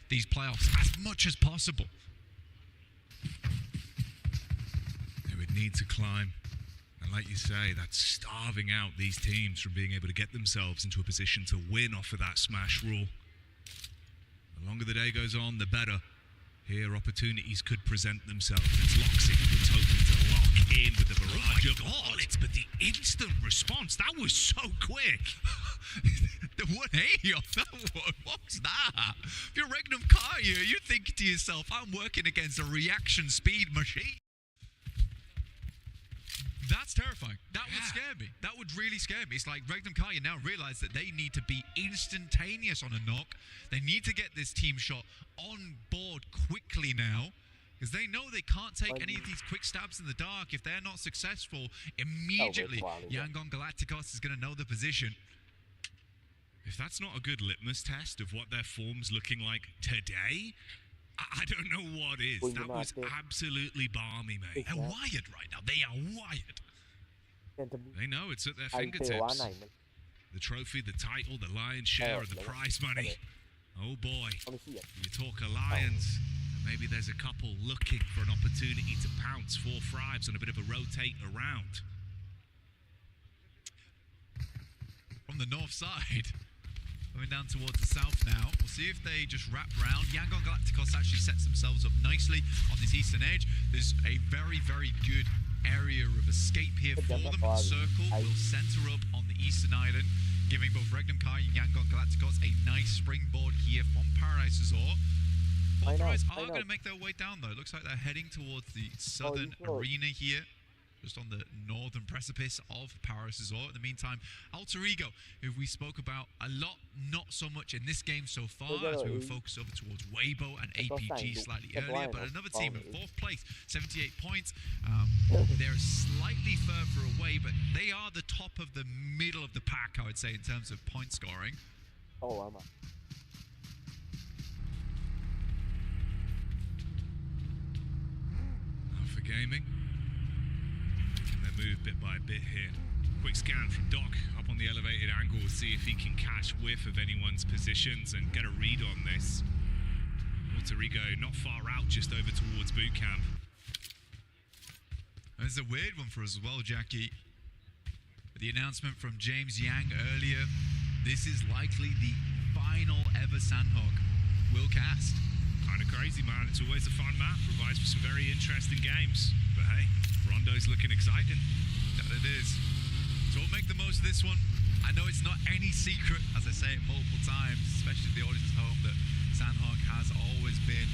these playoffs as much as possible. They would need to climb. And like you say, that's starving out these teams from being able to get themselves into a position to win off of that smash rule. The longer the day goes on, the better. Here, opportunities could present themselves. It's Loxing who's hoping to lock in with the barrage of bullets, but the instant response, that was so quick. The 180 off that one, what was that? If you're Regnum Kaya, you're thinking to yourself, I'm working against a reaction speed machine. That's terrifying. That would scare me. That would really scare me. It's like Regnum Kaya now realize that they need to be instantaneous on a knock. They need to get this team shot on board quickly now, because they know they can't take any of these quick stabs in the dark. If they're not successful, immediately Yangon Galacticos is going to know the position. If that's not a good litmus test of what their form's looking like today, I don't know what is. That was absolutely balmy, mate. They're wired right now. They are wired. They know it's at their fingertips. The trophy, the title, the lion's share of the prize money. Oh boy. You talk Alliance, and maybe there's a couple looking for an opportunity to pounce 4 thrives on a bit of a rotate around. From the north side. Coming down towards the south now. We'll see if they just wrap around. Yangon Galacticos actually sets themselves up nicely on this eastern edge. There's a very, very good area of escape here for them. The circle will center up on the eastern island, giving both Regnum Kai and Yangon Galacticos a nice springboard here from Paradise Resort. Both Rise are going to make their way down though. It looks like they're heading towards the southern arena here, just on the northern precipice of Paradise Resort. In the meantime, Alter Ego, who we spoke about a lot, not so much in this game so far, as we were focused over towards Weibo and APG slightly earlier, but another team in 4th place, 78 points. They're slightly further away, but they are the top of the middle of the pack, I would say, in terms of point scoring. For gaming. Move bit by bit here. Quick scan from Doc up on the elevated angle, see if he can catch whiff of anyone's positions and get a read on this. Alter Ego not far out, just over towards boot camp. It's a weird one for us as well, Jackie. The announcement from James Yang earlier, this is likely the final ever Sandhawk will cast. Kind of crazy, man. It's always a fun map, provides for some very interesting games. But hey, Rondo's looking exciting. That it is. So we'll make the most of this one. I know it's not any secret, as I say it multiple times, especially to the audience at home, that Sandhawk has always been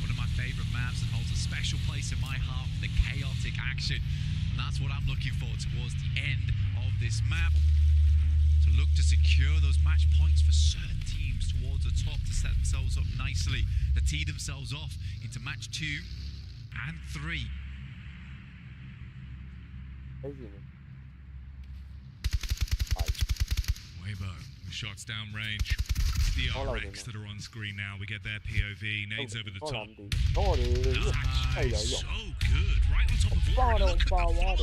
one of my favorite maps and holds a special place in my heart for the chaotic action. And that's what I'm looking for towards the end of this map. To look to secure those match points for certain teams towards the top to set themselves up nicely, to tee themselves off into match 2 and 3. Weibo, with shots down range. It's the RX that are on screen now. We get their POV, nades over the top. Nice, so good. Right on top of water. Look at the follow-up.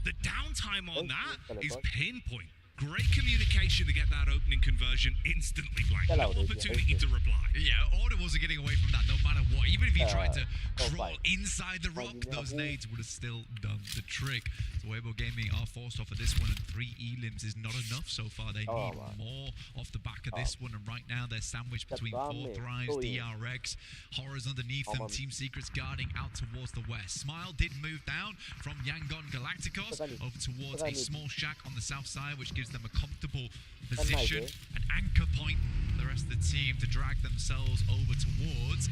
The downtime on that is pinpoint. Great communication to get that opening conversion instantly blank. No opportunity to reply. Yeah, Order wasn't getting away from that no matter what. Even if he tried to crawl inside the rock, those nades would have still done the trick. So Weibo Gaming are forced off of this one, and 3 elims is not enough so far. They need more off the back of this one, and right now they're sandwiched between 4 Thrives, DRX, Horrors underneath them, Team Secrets guarding out towards the west. Smile did move down from Yangon Galacticos over towards a small shack on the south side, which gives them a comfortable position, an anchor point for the rest of the team to drag themselves over towards.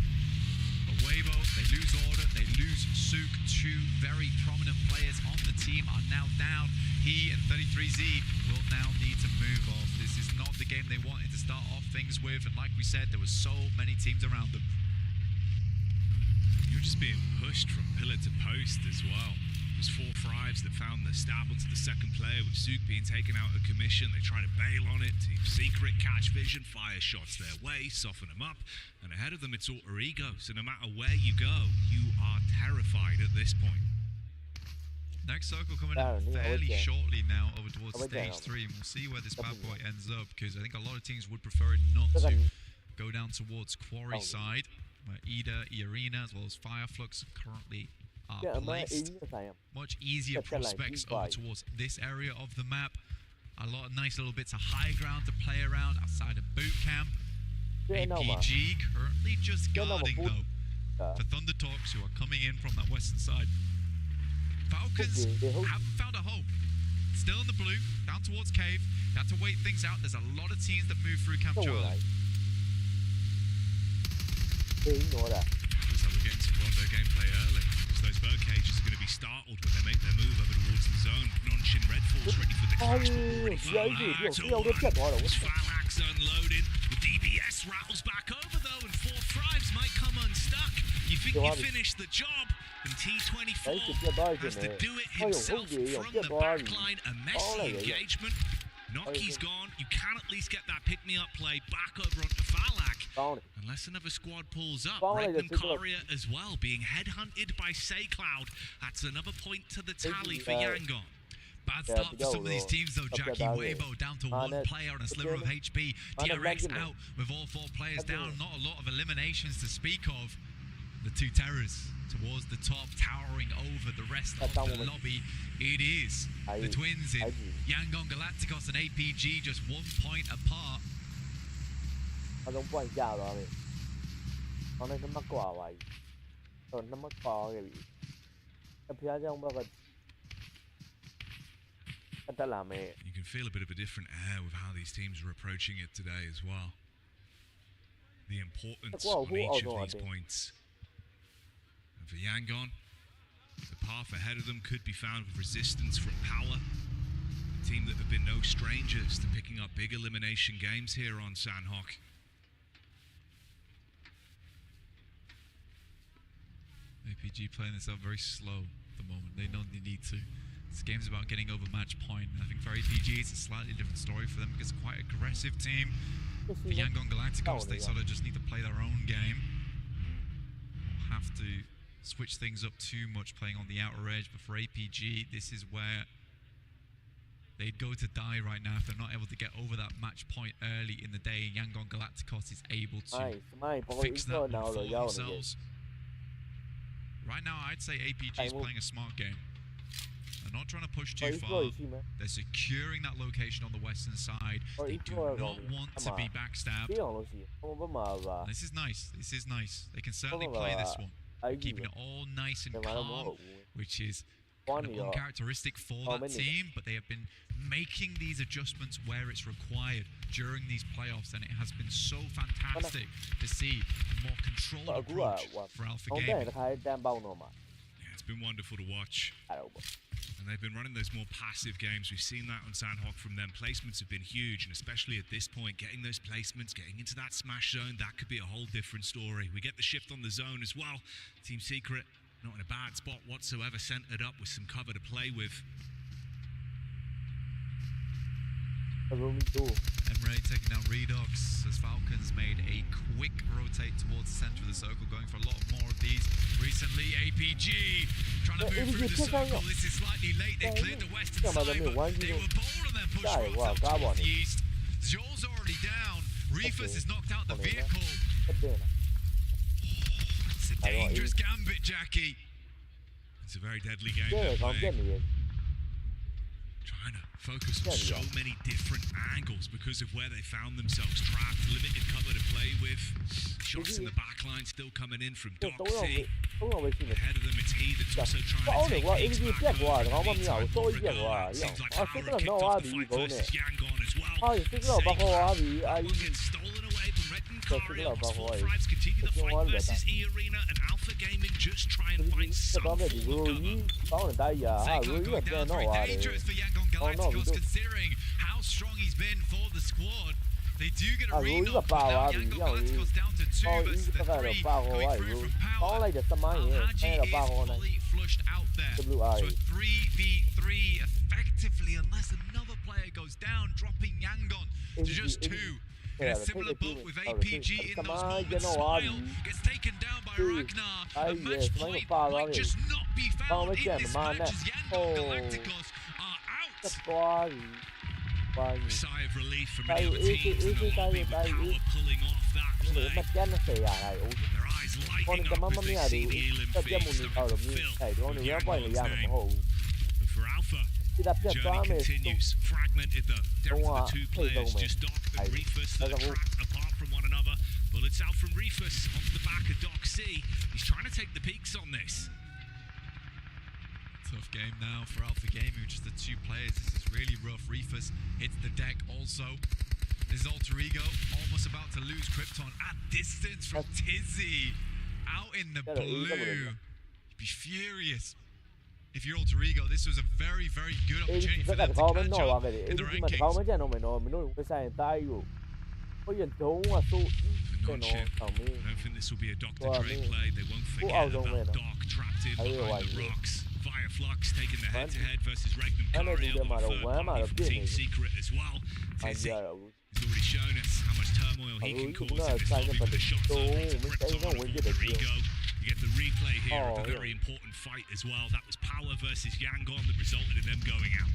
But Weibo, they lose Order, they lose Sook. 2 very prominent players on the team are now down. He and 33Z will now need to move off. This is not the game they wanted to start off things with, and like we said, there were so many teams around them. You're just being pushed from pillar to post as well. It was 4 Thrives that found the stab onto the second player, with Sook being taken out of commission. They try to bail on it. Team Secret catch vision, fire shots their way, soften them up, and ahead of them it's Alter Ego. So no matter where you go, you are terrified at this point. Next circle coming in fairly shortly now over towards stage 3, and we'll see where this bad boy ends up, because I think a lot of teams would prefer it not to go down towards Quarry side, where Ida, Irina, as well as Fireflux currently are placed. Much easier prospects over towards this area of the map. A lot of nice little bits of high ground to play around outside of boot camp. APG currently just guarding though for Thunder Talks, who are coming in from that western side. Falcons haven't found a home. Still in the blue, down towards Cave. They have to wait things out. There's a lot of teams that move through Camp Charlie. Looks like we're getting some Rondo gameplay early, because those bird cages are going to be startled when they make their move over towards the zone. Non-Shin Red Force ready for the clash, but already Falax unloading. The DBS rattles back over though, and 4 Thrives might come unstuck. You think you finished the job, and T24 has to do it himself from the backline. A messy engagement. Noki's gone. You can at least get that pick-me-up play back over onto Falak. Unless another squad pulls up. Redman Karia as well, being headhunted by Saycloud. That's another point to the tally for Yangon. Bad start for some of these teams though, Jackie. Weibo down to 1 player and a sliver of HP. DRX out with all 4 players down. Not a lot of eliminations to speak of. The 2 terrors towards the top, towering over the rest of the lobby. It is the twins in Yangon Galacticos and APG just 1 point apart. You can feel a bit of a different air with how these teams are approaching it today as well. The importance of each of these points. And for Yangon, the path ahead of them could be found with resistance from Power, a team that have been no strangers to picking up big elimination games here on Sanhok. APG playing this out very slow at the moment. They know they need to. This game's about getting over match point. And I think for APG, it's a slightly different story for them because it's quite an aggressive team. For Yangon Galacticos, they sort of just need to play their own game. Have to switch things up too much playing on the outer edge. But for APG, this is where they'd go to die right now if they're not able to get over that match point early in the day. Yangon Galacticos is able to fix that one for themselves. Right now, I'd say APG is playing a smart game. They're not trying to push too far. They're securing that location on the western side. They do not want to be backstabbed. This is nice. This is nice. They can certainly play this one. Keeping it all nice and calm, which is kind of uncharacteristic for that team, but they have been making these adjustments where it's required during these playoffs, and it has been so fantastic to see a more controlled approach for Alpha Gaming. Yeah, it's been wonderful to watch. And they've been running those more passive games. We've seen that on Sanhok from them. Placements have been huge, and especially at this point, getting those placements, getting into that smash zone, that could be a whole different story. We get the shift on the zone as well. Team Secret not in a bad spot whatsoever, centered up with some cover to play with. Emre taking down Redox as Falcons made a quick rotate towards the center of the circle, going for a lot more of these recently. APG trying to move through the circle. This is slightly late. They cleared the western side, but they were bold on their push route out towards the east. Zhor's already down. Reefus has knocked out the vehicle. It's a dangerous gambit, Jackie. It's a very deadly game they're playing. Trying to focus on so many different angles because of where they found themselves trapped. Limited cover to play with. Shots in the back line still coming in from Doxy. Ahead of them, it's he that's also trying to take things back. Seems like Power kicked off the fight versus Yangon as well. Saycloud will get stolen away from Redman Karia. 4 Thrives continue the fight versus E-Arena, and Alpha Gaming just try and find some form of cover. Saycloud going down, very dangerous for Yangon Galacticos considering how strong he's been for the squad. They do get a re-knock, but now Yangon Galacticos down to 2 versus the 3 going through from Power. Alhaji is fully flushed out there. So a 3v3 effectively, unless another player goes down, dropping Yangon to just 2. In a similar boat with APG in those moments. Smile gets taken down by Ragnar. A match point might just not be found in this match as Yangon Galacticos are out. Sigh of relief from many other teams, though, with Power pulling off that play. မကျန်20ရာလိုက်ဦး Their eyes ကော lighting က up မ as မ they မြရ see ဘူး the Elim တက်ပြတ်မှု feast နေ that တော့ will လို့ fill အဲ့ဒီတော့ with ရပွိုင် Yangon's ရမှာမ name. ဟုတ်ဘူး But for Alpha, ဒီတာပြတ် the သွား journey မယ် continues. Fragmented though. Down to the two Don't players, want- just Doc and Reefus that are trapped apart from one another. Bullets out from Reefus onto the back of Doc C. He's trying to take the peaks on this. Tough game now for Alpha Gaming, just the two players. This is really rough. Reefus hits the deck also. This is Alter Ego almost about to lose Krypton at distance from Tizzy. Out in the blue. You'd be furious. If you're Alter Ego, this was a very, very good အေး opportunity ဒီ for က them တ to ကောင်းမ catch တော့ပါ up ခဲ့တယ် in အေး the ဒီမှာတကောင်း rankings. မကြံတော့မယ်နော်မင်းတို့ဝက်ဆိုင်တိုင်းကိုဟိုရဒုံးကဆိုးတယ်နော်ဆောင်မင်း I don't think this will be a Dr. Well, I Dre mean, play. They won't who forget else don't about win? Doc trapped in I really behind like the it. rocks. Via Flux taking the Man, head-to-head versus Regnum I know Cario, them the are the third one, party are from the Team business. Secret as well. အ Tizzy ကြရဘူး He's already shown us how much turmoil he can Oh, cause no, in this trying to lobby with the put shots it- over to Oh, Krypton no, and we did it, Alter Ego. You get the replay here of Oh, a very important fight as well. That was Power versus Yangon that resulted in them going out.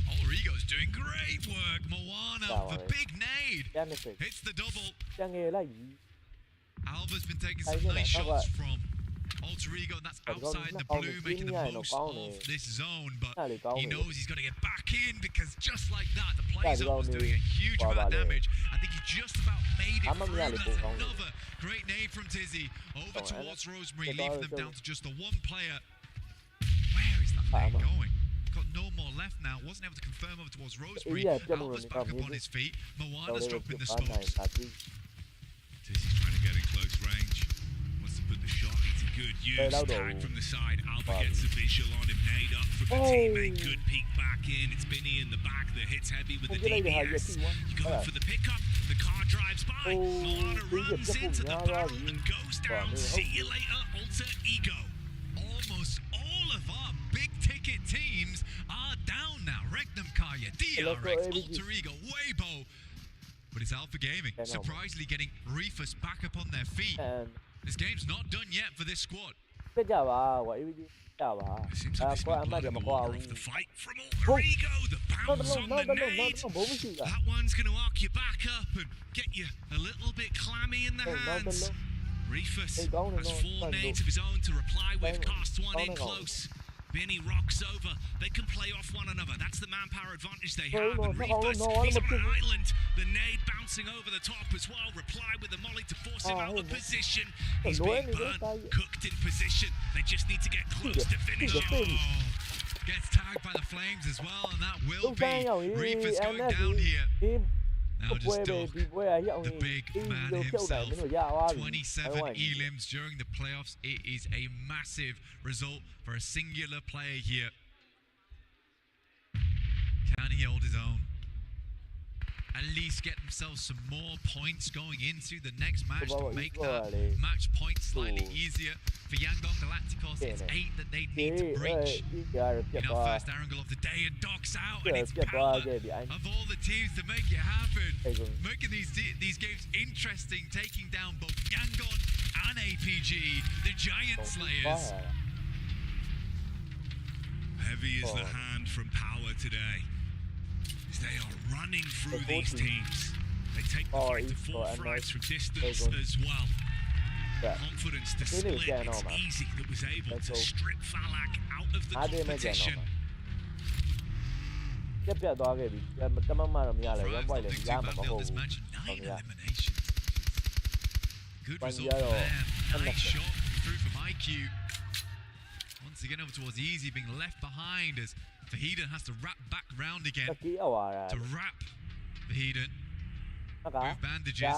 Alter Ego's doing great work. Moana with a big nade. ကျန်နေစိတ် Hits the double. ကျန်ငယ်လိုက်ကြီး Alva's been taking I some know, nice I shots thought- from Alter Ego, and that's I don't outside the know, blue, I'm making the seeing it, most I'm of calling this zone. But Yeah, they he calling knows it. he's got to get back in because just like that, the play Yeah, they zone was calling doing a it. huge Wow, amount of vale. damage. I think he just about made it I'm a through. reality That's calling it. another great nade from Tizzy over Oh, towards Rosemary, they leaving calling them it. down to just the one player. Where is that nade I'm a- going? Got no more left now. Wasn't able to confirm over towards Rosemary. Yeah, Gemma Alva's Rooney back got up on music. his feet.တော့ Moana's လည်း dropping the ပန်းနိုင် smokes. တာကြီး Tizzy's trying to get in close range. Wants to put the shot into good use. Hey, that'll Tag do. from the side. Alpha Wow. gets the visual on him. Nade up from the Oh. teammate. Good peek back in. It's Binny in the back that hits heavy with the Không biết đây là hai DBS. giờ T1. You go for the pickup. The car drives by. Oh, Moana bây giờ runs chắc into cũng the nhá ra barrel gì. and goes Wow, down. mình See không- you later, Alter Ego. Almost all of our big ticket teams are down now. Regnum Kaya, DRX, ABG. Alter Ego, Weibo. But it's Alpha Gaming Yeah, no. surprisingly getting Reefus back up on their feet. and This game's not done yet for this squad. ပြကြပါကွာ ABG ကြပါ It seems အာ like they ကွာ smelled အမ blood ကြ in မ the ကွာ water ဘူး of the fight from Alter Ego. The နောက် bounce တော့ on နော the က်တော့ nade. ဘုံမရှိတာ That one's going to arc you back up and get you a little bit clammy in the Hey, no, hands. no, no. Reefus Hey, go on, has no, 4 no, no. nades of his own to reply with. Go on, Cast one go in on, go on. close. Benny rocks over. They can play off one another. That's the manpower advantage they Go have. on, And no, go on, Reefus, no, he's I'm on an not- island. The nade bouncing over the top as well. Reply with the molly to force him Oh, out of no. position. He's No, being no, burnt, no. cooked in position. They just need to get close to finish He's a him. baby. Oh, gets tagged by the flames as well, and that will သူက be န်းရောက်ရေး Reefus အဲ့ going ဒါ down here. ဒီ Now ပွဲ just ပဲ Doc, ဒီပွဲကရောက် the ရင် big ဒီ man လိုဖြုတ်တယ် himself. မင်းတို့ရသွားပြီ 27 elims during the playoffs. It is a massive result for a singular player here. Can he hold his own? At least get themselves some more points going into the next match to make that match point slightly easier. For Yangon Galacticos, it's 8 that they ဒီ need to အဲ့ breach ဒီကြားပြ in တ် our သွား first angle of the day, and Doc's out, and ပြ it's တ်သွား power ခဲ့ပြီအဲ့ of all the teams to make it happen. Hey, go. Making these games interesting, taking down both Yangon and APG, the Giant Slayers. Heavy is the Oh. hand from Power today. As they are running through The these 40. teams. They take the Oh, fight to it's 4 got a fights nice- from distance Hey, go. as well. Yeah. Confidence to Really split. getting It's on, man. easy that was able Let's to go. strip Falak out of the အားတယ်မဲ့ကြတော့ competition. ပြတ်သွားခဲ့ပြီတမမတော့မရလဲ Alpha 1 point လည်း not ရ doing မှာ too မ badly ဟုတ် on this ဘူး match. 9 yeah. eliminations. Good One result for zero. them. Nice Nothing. shot through from IQ. Once again over towards Easy, being left behind as Vahiden has to wrap back round တ again ကီအဝါရ to wrap Vahiden. ဟုတ်ကဲ့ Move bandages.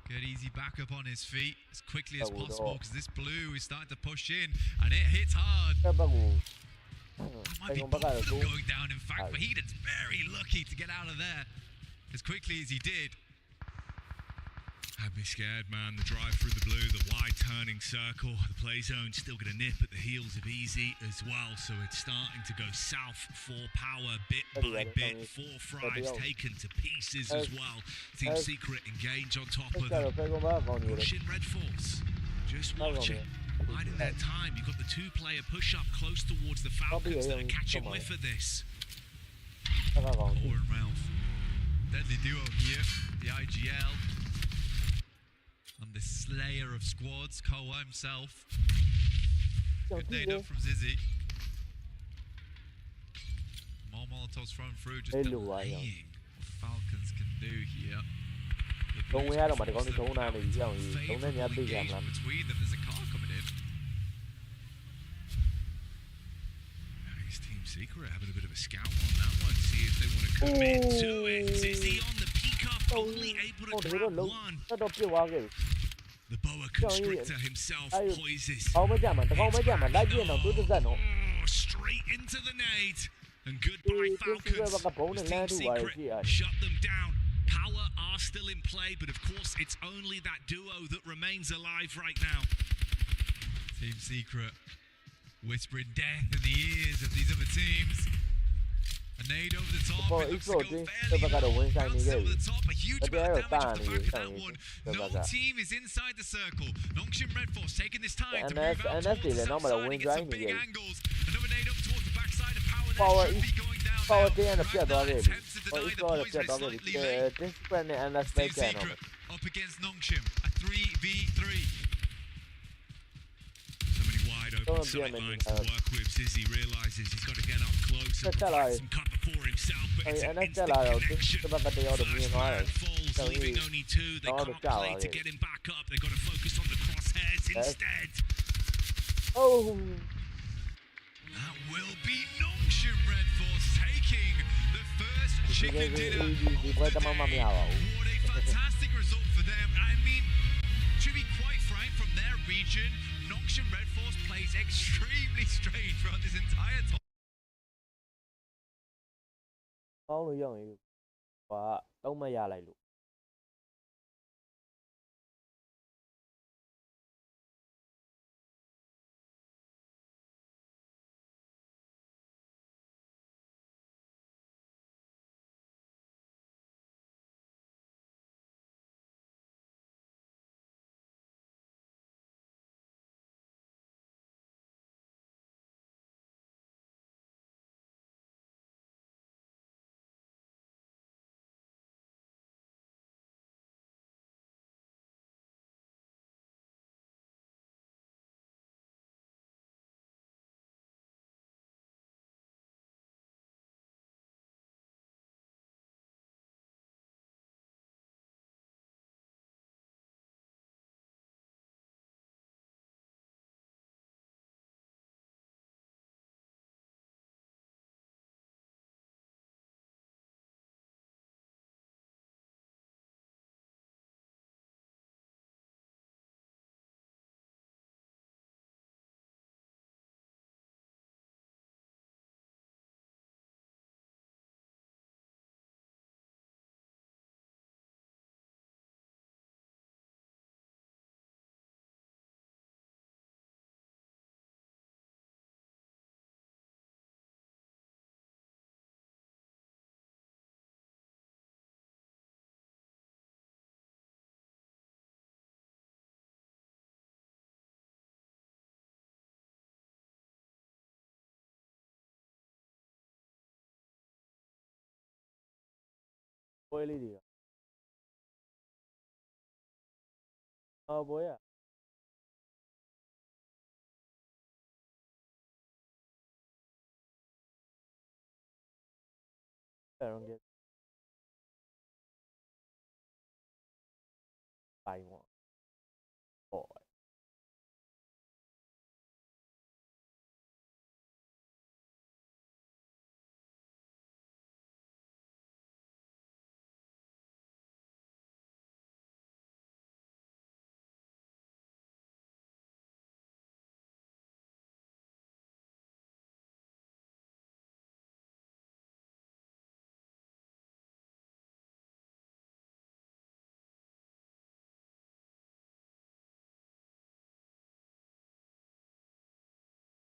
Get Easy back up on his feet as quickly as Oh, no. possible because this blue is starting to push in and it hits hard. တက်ပတ်ကို That might be ဘ both က် of ကတော့ them going down. In fact, Oh. Vahiden's very lucky to get out of there as quickly as he did. Had me scared, man. The drive through the blue, the wide turning circle. The play zone still going to nip at the heels of Easy as well. So it's starting to go south for Power bit by bit. 4 fries taken to pieces as well. Team Secret engage on top တက် of ကြ them. တော့ဖဲကုန်ပါကောင်းနေတယ် Pushing Red Force. Just watching. Biding their time. You've got the 2-player push up close towards the Falcons that are catching whiff of this. တကကောင်း Poor and Ralph. Deadly duo here, the IGL. And the slayer of squads, Koa himself. Good nade up from Zizzy. More Molotovs thrown through, just delaying what Falcons can do here. Don't we have nobody going to go down and yell? Don't let me be between them. There's a car coming in. Nice Team Secret having a bit of a scout on that one. See if they want to commit to it. Zizzy on the peak up, only able to grab one. The boa constrictor himself poises. Straight into the nade. And goodbye Falcons. Team Secret shut them down. Power are still in play, but of course it's only that duo that remains alive right now. Team Secret whispering death in the ears of these other teams. A nade over the top, it looks to go fairly low. Bounce over the top, a huge amount of damage off the back of that one. No team is inside the circle. Nongshim Red Force taking this time to move out towards the south side and get some big angles. Another nade up towards the backside of Power there, should be going down there. Attempts to deny the points, but it's slightly late. Team Secret up against Nongshim, a 3v3. So many wide open sight lines to work with. Zizzy realizes he's got to get up close and provide some cover for himself, but it's an instant connection. 5 round falls, leaving only 2. They can't play to get him back up. They've got to focus on the crosshairs instead. Oh. That will be Nongshim Red Force taking the first chicken dinner of the day. What a fantastic result for them. I mean, to be quite frank, from their region, Nongshim Red Force plays extremely strange throughout this entire time. ကောင်းလို့ရရင်ဟာတော့မရလိုက်လို့ ပွဲလေးတွေကပွဲရအဲ့တော့ပိုင်ပေါ့ဟော